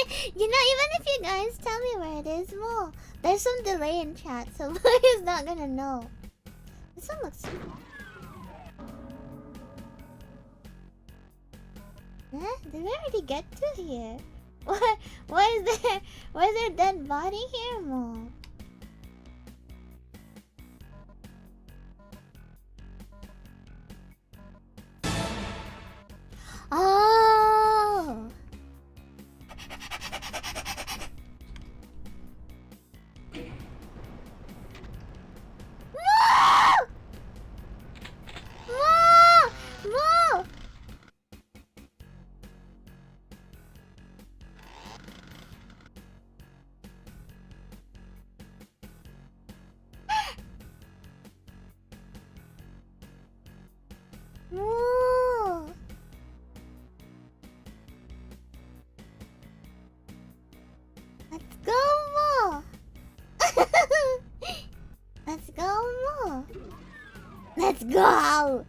You know, even if you guys tell me where it is, well, there's some delay in chat, so Muyu is not gonna know. This one looks cool. Huh? Did we already get to here? Why is there a dead body here, Mo? Oh! Mo! Mo! Mo! Let's go, Mo! Let's go, Mo! Let's go!